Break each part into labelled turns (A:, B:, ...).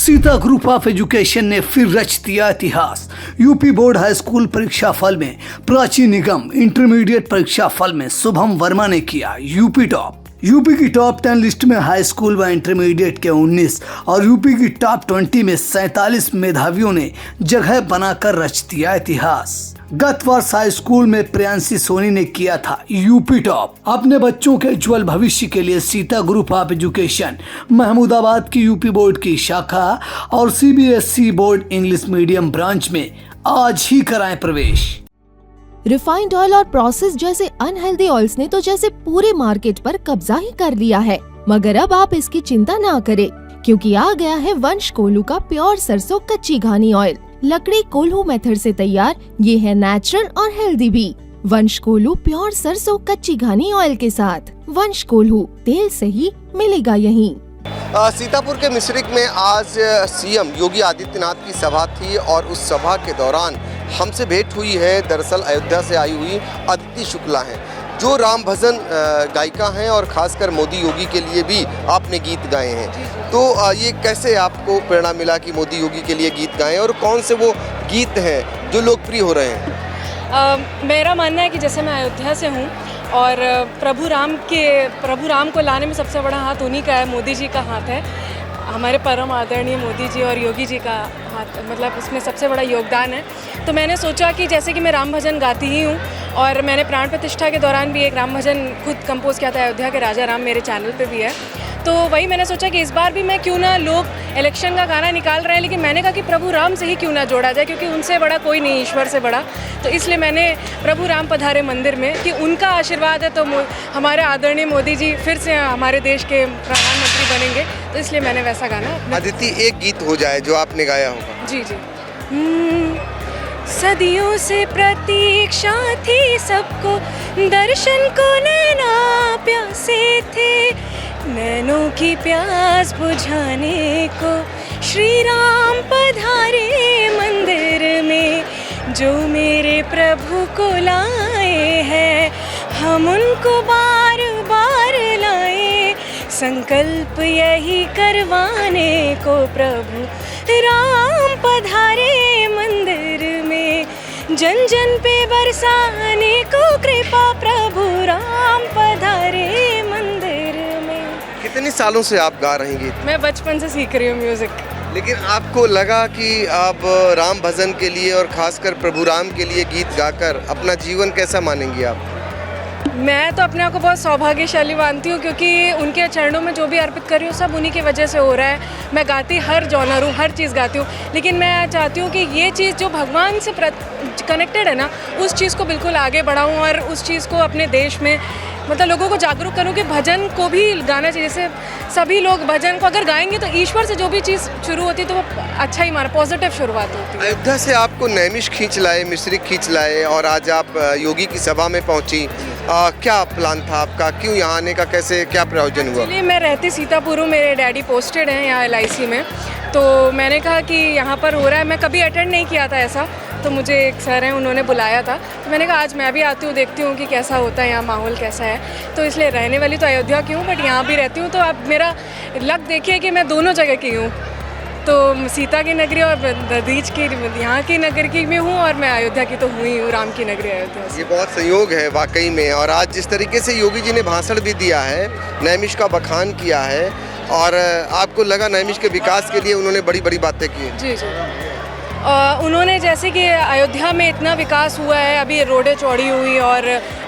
A: Sita group of education ने फिर रच दिया इतिहास। यूपी बोर्ड हाई स्कूल परीक्षा फल में प्राची निगम, इंटरमीडिएट परीक्षा फल में शुभम वर्मा ने किया यूपी टॉप। यूपी की टॉप 10 लिस्ट में हाई स्कूल व इंटरमीडिएट के 19 और यूपी की टॉप 20 में 47 मेधावियों ने जगह बनाकर रच दिया इतिहास। गत वर्ष हाई स्कूल में प्रियांशी सोनी ने किया था यूपी टॉप। अपने बच्चों के उज्जवल भविष्य के लिए Sita group of education Mahmudabad की यूपी बोर्ड की शाखा और CBSE board English medium branch में आज ही कराएं प्रवेश।
B: रिफाइंड ऑयल और प्रोसेस जैसे अनहेल्दी ऑयल्स ने तो जैसे पूरे मार्केट पर कब्जा ही कर लिया है, मगर अब आप इसकी चिंता ना करें, क्योंकि आ गया है वंश कोल्हू का प्योर सरसों कच्ची घानी ऑयल। लकड़ी कोल्हू मेथड से तैयार, ये है नेचुरल और हेल्दी भी। वंश कोल्हू प्योर सरसों कच्ची घानी ऑयल के साथ। वंश कोल्हू, तेल सही मिलेगा यहीं।
C: सीतापुर के मिश्रिक में आज सीएम योगी आदित्यनाथ की सभा थी और उस सभा के दौरान हमसे भेंट हुई है। दरअसल अयोध्या से आई हुई अदिति शुक्ला हैं, जो राम भजन गायिका हैं और खासकर मोदी योगी के लिए भी आपने गीत गाए हैं। तो ये कैसे आपको प्रेरणा मिला कि मोदी योगी के लिए गीत गाएं और कौन से वो गीत हैं जो लोकप्रिय हो रहे हैं?
D: मेरा मानना है कि जैसे मैं अयोध्या से हूँ और प्रभु राम को लाने में सबसे बड़ा हाथ उन्हीं का है, मोदी जी का हाथ है। हमारे परम आदरणीय मोदी जी और योगी जी का हाथ, मतलब उसमें सबसे बड़ा योगदान है। तो मैंने सोचा कि जैसे कि मैं राम भजन गाती ही हूँ और मैंने प्राण प्रतिष्ठा के दौरान भी एक राम भजन खुद कंपोज किया था, अयोध्या के राजा राम, मेरे चैनल पे भी है। तो वही मैंने सोचा कि इस बार भी मैं क्यों ना, लोग इलेक्शन का गाना निकाल रहे हैं लेकिन मैंने कहा कि प्रभु राम से ही क्यों ना जोड़ा जाए, क्योंकि उनसे बड़ा कोई नहीं, ईश्वर से बड़ा। तो इसलिए मैंने प्रभु राम पधारे मंदिर में, कि उनका आशीर्वाद है तो हमारे आदरणीय मोदी जी फिर से हमारे देश के प्रधानमंत्री बनेंगे, तो इसलिए मैंने वैसा गाना।
C: अदिति, एक गीत हो जाए जो आपने गाया होगा।
D: जी जी। सदियों से प्रतीक्षा थी सबको, दर्शन को नैना प्यासे थे, नैनों की प्यास बुझाने को श्री राम पधारे मंदिर में, जो मेरे प्रभु को लाए हैं हम उनको बार बार लाए, संकल्प यही करवाने को प्रभु राम पधारे मंदिर में, जन जन पे बरसाने को कृपा प्रभु राम पधारे मंदिर में।
C: कितने सालों से आप गा रही गीत?
D: मैं बचपन से सीख रही हूँ म्यूजिक।
C: लेकिन आपको लगा कि आप राम भजन के लिए और खासकर प्रभु राम के लिए गीत गाकर अपना जीवन कैसा मानेंगी आप?
D: मैं तो अपने आप को बहुत सौभाग्यशाली मानती हूँ, क्योंकि उनके चरणों में जो भी अर्पित कर रही हूँ सब उन्हीं की वजह से हो रहा है। मैं गाती हर जॉनर हूँ, हर चीज़ गाती हूँ, लेकिन मैं चाहती हूँ कि ये चीज़ जो भगवान से कनेक्टेड है ना, उस चीज़ को बिल्कुल आगे बढ़ाऊँ और उस चीज़ को अपने देश में, मतलब लोगों को जागरूक करूँ कि भजन को भी गाना चाहिए। जैसे सभी लोग भजन को अगर गाएंगे तो ईश्वर से जो भी चीज़ शुरू होती है तो वो अच्छा ही माना, पॉजिटिव शुरुआत होती है।
C: अयोध्या से आपको नैमिष खींच लाए, मिश्रिक खींच लाए और आज आप योगी की सभा में पहुंची। क्या प्लान था आपका, क्यों यहाँ आने का, कैसे क्या प्रयोजन हुआ?
D: एक्चुअली मैं रहती सीतापुर हूँ, मेरे डैडी पोस्टेड हैं यहाँ LIC में, तो मैंने कहा कि यहाँ पर हो रहा है, मैं कभी अटेंड नहीं किया था ऐसा, तो मुझे एक सर हैं उन्होंने बुलाया था, तो मैंने कहा आज मैं भी आती हूँ, देखती हूँ कि कैसा होता है यहाँ, माहौल कैसा है। तो इसलिए रहने वाली तो अयोध्या की हूँ बट यहाँ भी रहती हूँ, तो अब मेरा लक देखिए कि मैं दोनों जगह की हूँ, तो सीता की नगरी और ददीज की, यहाँ की नगर की भी हूँ और मैं अयोध्या की तो हुई हूँ, राम की नगरी अयोध्या।
C: ये बहुत संयोग है वाकई में। और आज जिस तरीके से योगी जी ने भाषण भी दिया है, नैमिष का बखान किया है और आपको लगा नैमिष के विकास के लिए उन्होंने बड़ी बड़ी बातें की।
D: जी जी। उन्होंने जैसे कि अयोध्या में इतना विकास हुआ है, अभी रोडें चौड़ी हुई और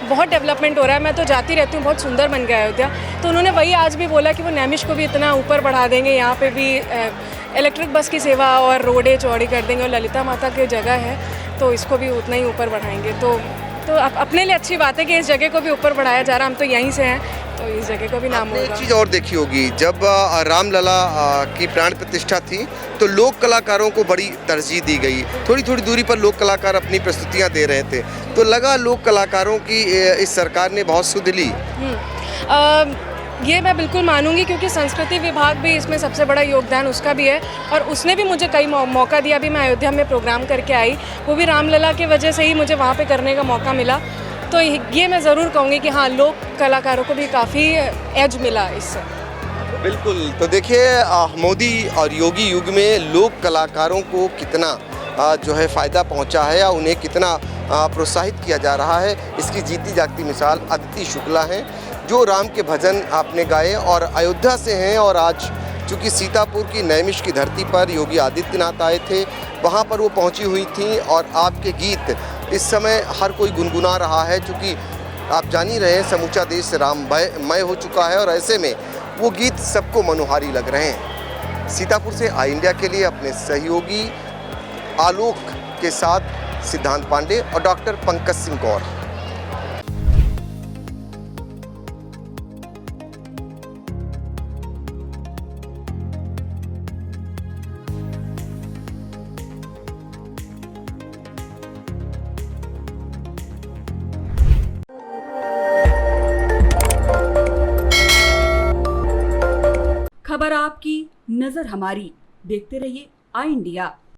D: बहुत डेवलपमेंट हो रहा है, मैं तो जाती रहती हूँ, बहुत सुंदर बन गया अयोध्या। तो उन्होंने वही आज भी बोला कि वो नैमिष को भी इतना ऊपर बढ़ा देंगे, यहाँ पे भी इलेक्ट्रिक बस की सेवा और रोडें चौड़ी कर देंगे और ललिता माता की जगह है तो इसको भी उतना ही ऊपर बढ़ाएंगे। तो अपने लिए अच्छी बात है कि इस जगह को भी ऊपर बढ़ाया जा रहा है, हम तो यहीं से हैं तो इस जगह को भी नाम होगा।
C: एक चीज़ और देखी होगी, जब रामलला की प्राण प्रतिष्ठा थी तो लोक कलाकारों को बड़ी तरजीह दी गई, थोड़ी थोड़ी दूरी पर लोक कलाकार अपनी प्रस्तुतियाँ दे रहे थे, तो लगा लोक कलाकारों की इस सरकार ने बहुत सुध ली।
D: ये मैं बिल्कुल मानूंगी, क्योंकि संस्कृति विभाग भी इसमें सबसे बड़ा योगदान उसका भी है और उसने भी मुझे कई मौका दिया। अभी मैं अयोध्या में प्रोग्राम करके आई, वो भी रामलला की वजह से ही मुझे वहाँ पे करने का मौका मिला। तो ये मैं ज़रूर कहूँगी कि हाँ, लोक कलाकारों को भी काफ़ी एज मिला इससे।
C: बिल्कुल। तो देखिए मोदी और योगी युग में लोक कलाकारों को कितना जो है फ़ायदा पहुंचा है या उन्हें कितना प्रोत्साहित किया जा रहा है, इसकी जीती जागती मिसाल अदिति शुक्ला हैं, जो राम के भजन आपने गाए और अयोध्या से हैं। और आज चूँकि सीतापुर की नैमिष की धरती पर योगी आदित्यनाथ आए थे, वहाँ पर वो पहुँची हुई थी और आपके गीत इस समय हर कोई गुनगुना रहा है। चूँकि आप जान ही रहे हैं समूचा देश राममय हो चुका है और ऐसे में वो गीत सबको मनोहारी लग रहे हैं। सीतापुर से आई इंडिया के लिए अपने सहयोगी आलोक के साथ सिद्धांत पांडे और डॉक्टर पंकज सिंह गौर।
E: खबर आपकी, नजर हमारी। देखते रहिए आई इंडिया।